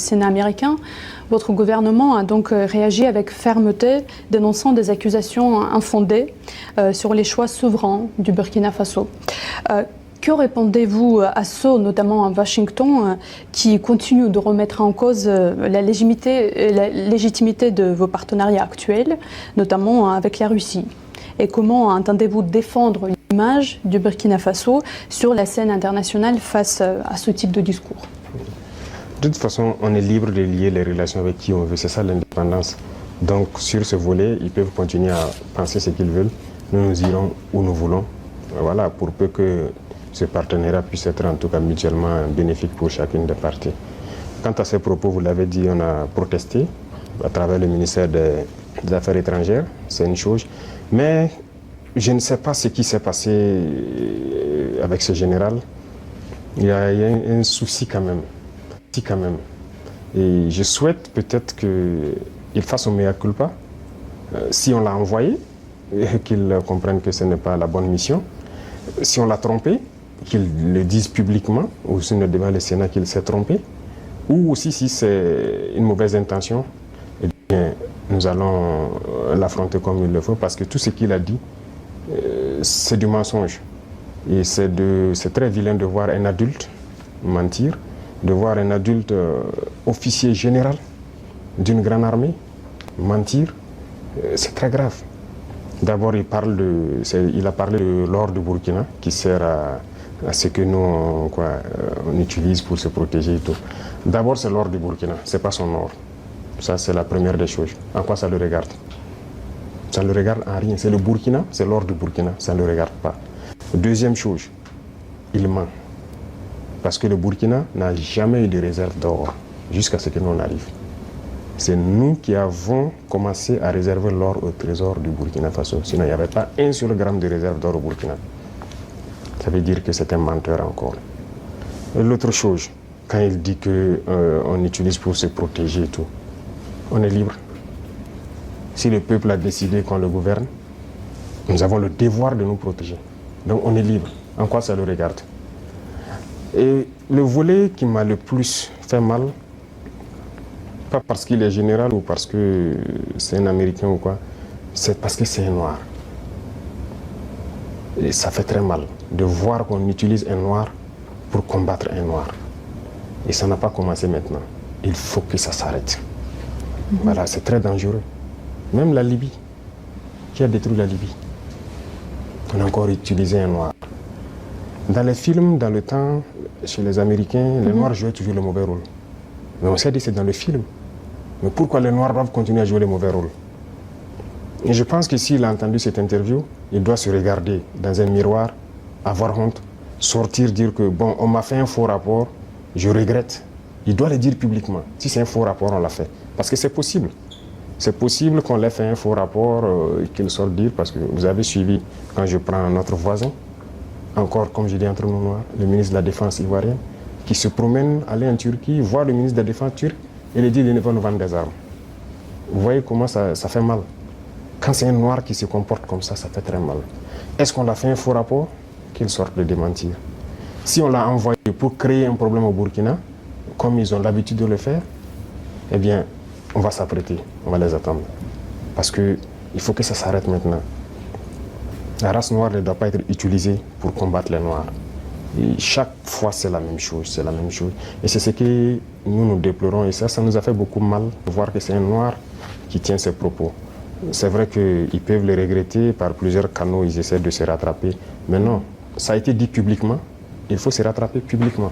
Sénat américain, votre gouvernement a donc réagi avec fermeté, dénonçant des accusations infondées sur les choix souverains du Burkina Faso. Que répondez-vous à ceux, notamment à Washington, qui continuent de remettre en cause la légitimité de vos partenariats actuels, notamment avec la Russie? Et comment entendez-vous défendre l'image du Burkina Faso sur la scène internationale face à ce type de discours? De toute façon, on est libre de lier les relations avec qui on veut, c'est ça l'indépendance. Donc sur ce volet, ils peuvent continuer à penser ce qu'ils veulent. Nous irons où nous voulons, voilà, pour peu que ce partenariat puisse être en tout cas mutuellement bénéfique pour chacune des parties. Quant à ces propos, vous l'avez dit, on a protesté à travers le ministère des Affaires étrangères, c'est une chose. Mais je ne sais pas ce qui s'est passé avec ce général. Il y a un souci quand même. Et je souhaite peut-être qu'il fasse un mea culpa. Si on l'a envoyé, qu'il comprenne que ce n'est pas la bonne mission. Si on l'a trompé, qu'il le dise publiquement, ou si on devant le Sénat qu'il s'est trompé. Ou aussi si c'est une mauvaise intention, eh bien, nous allons l'affronter comme il le faut, parce que tout ce qu'il a dit, c'est du mensonge. Et c'est très vilain de voir un adulte mentir, de voir un adulte officier général d'une grande armée mentir. C'est très grave. D'abord, il a parlé de l'or du Burkina, qui sert à ce que nous on utilise pour se protéger et tout. D'abord, c'est l'or du Burkina, c'est pas son or. Ça, c'est la première des choses. En quoi ça le regarde? Ça ne le regarde en rien. C'est le Burkina, c'est l'or du Burkina, ça ne le regarde pas. Deuxième chose, il ment. Parce que le Burkina n'a jamais eu de réserve d'or, jusqu'à ce que nous on arrive. C'est nous qui avons commencé à réserver l'or au trésor du Burkina Faso. Sinon, il n'y avait pas un seul gramme de réserve d'or au Burkina. Ça veut dire que c'est un menteur encore. Et l'autre chose, quand il dit qu'on utilise pour se protéger et tout, on est libre. Si le peuple a décidé qu'on le gouverne, nous avons le devoir de nous protéger. Donc on est libre. En quoi ça le regarde? Et le volet qui m'a le plus fait mal, pas parce qu'il est général ou parce que c'est un Américain ou quoi, c'est parce que c'est un noir. Et ça fait très mal de voir qu'on utilise un noir pour combattre un noir. Et ça n'a pas commencé maintenant. Il faut que ça s'arrête. Voilà, c'est très dangereux. Même la Libye, qui a détruit la Libye, on a encore utilisé un noir. Dans les films, dans le temps, chez les Américains, les Noirs jouaient toujours le mauvais rôle. Mais on s'est dit c'est dans le film. Mais pourquoi les Noirs doivent continuer à jouer le mauvais rôle? Et je pense que s'il a entendu cette interview, il doit se regarder dans un miroir, avoir honte, sortir, dire que bon, on m'a fait un faux rapport, je regrette. Il doit le dire publiquement. Si c'est un faux rapport, on l'a fait. Parce que c'est possible. C'est possible qu'on l'ait fait un faux rapport, qu'il sorte dire, parce que vous avez suivi, quand je prends notre voisin, encore, comme je dis entre nous noirs, le ministre de la Défense ivoirien, qui se promène, aller en Turquie, voir le ministre de la Défense turc, et lui dit qu'il ne va nous vendre des armes. Vous voyez comment ça fait mal. Quand c'est un noir qui se comporte comme ça fait très mal. Est-ce qu'on l'a fait un faux rapport? Qu'il sorte de démentir. Si on l'a envoyé pour créer un problème au Burkina, comme ils ont l'habitude de le faire, eh bien, on va s'apprêter, on va les attendre. Parce qu'il faut que ça s'arrête maintenant. La race noire ne doit pas être utilisée pour combattre les noirs. Et chaque fois, c'est la même chose, c'est la même chose. Et c'est ce que nous déplorons. Et ça nous a fait beaucoup mal de voir que c'est un noir qui tient ces propos. C'est vrai qu'ils peuvent le regretter, par plusieurs canaux, ils essaient de se rattraper. Mais non, ça a été dit publiquement, il faut se rattraper publiquement.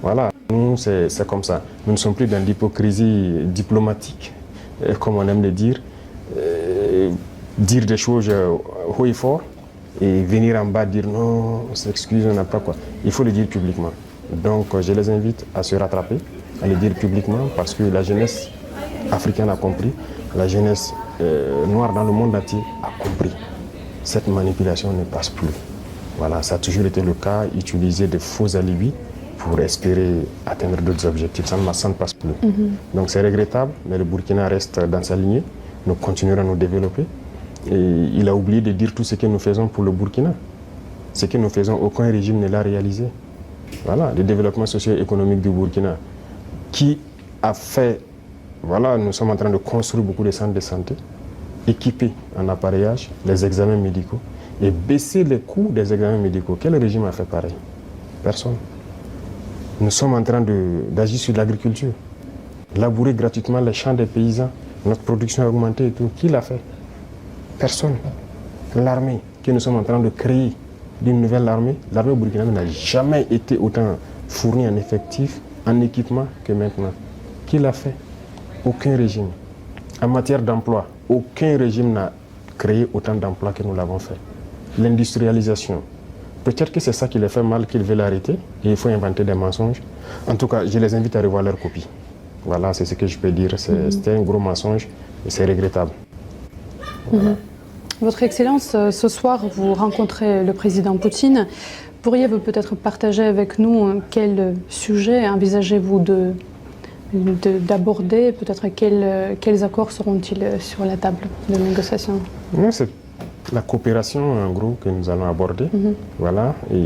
Voilà, nous, c'est comme ça. Nous ne sommes plus dans l'hypocrisie diplomatique, comme on aime le dire. Dire des choses haut et fort, et venir en bas dire non, on s'excuse, on n'a pas quoi. Il faut le dire publiquement. Donc je les invite à se rattraper, à le dire publiquement, parce que la jeunesse africaine a compris, la jeunesse noire dans le monde entier a compris. Cette manipulation ne passe plus. Voilà, ça a toujours été le cas, utiliser de faux alibis pour espérer atteindre d'autres objectifs. Ça ne passe plus. Donc c'est regrettable, mais le Burkina reste dans sa lignée. Nous continuerons à nous développer. Et il a oublié de dire tout ce que nous faisons pour le Burkina. Ce que nous faisons, aucun régime ne l'a réalisé. Voilà, le développement socio-économique du Burkina, qui a fait, voilà, nous sommes en train de construire beaucoup de centres de santé, équipés en appareillage, les examens médicaux, et baisser les coûts des examens médicaux. Quel régime a fait pareil? Personne. Nous sommes en train d'agir sur l'agriculture, labourer gratuitement les champs des paysans, notre production a augmenté et tout. Qui l'a fait? Personne. L'armée que nous sommes en train de créer, d'une nouvelle armée, l'armée burkinabé n'a jamais été autant fournie en effectifs, en équipement que maintenant. Qui l'a fait? Aucun régime. En matière d'emploi, aucun régime n'a créé autant d'emplois que nous l'avons fait. L'industrialisation. Peut-être que c'est ça qui les fait mal, qu'ils veulent arrêter, et il faut inventer des mensonges. En tout cas, je les invite à revoir leur copie. Voilà, c'est ce que je peux dire. C'était un gros mensonge et c'est regrettable. Voilà. Votre Excellence, ce soir, vous rencontrez le président Poutine. Pourriez-vous peut-être partager avec nous quel sujet envisagez-vous d'aborder? Peut-être quels accords seront-ils sur la table de négociation? C'est la coopération, en gros, que nous allons aborder. Voilà. Et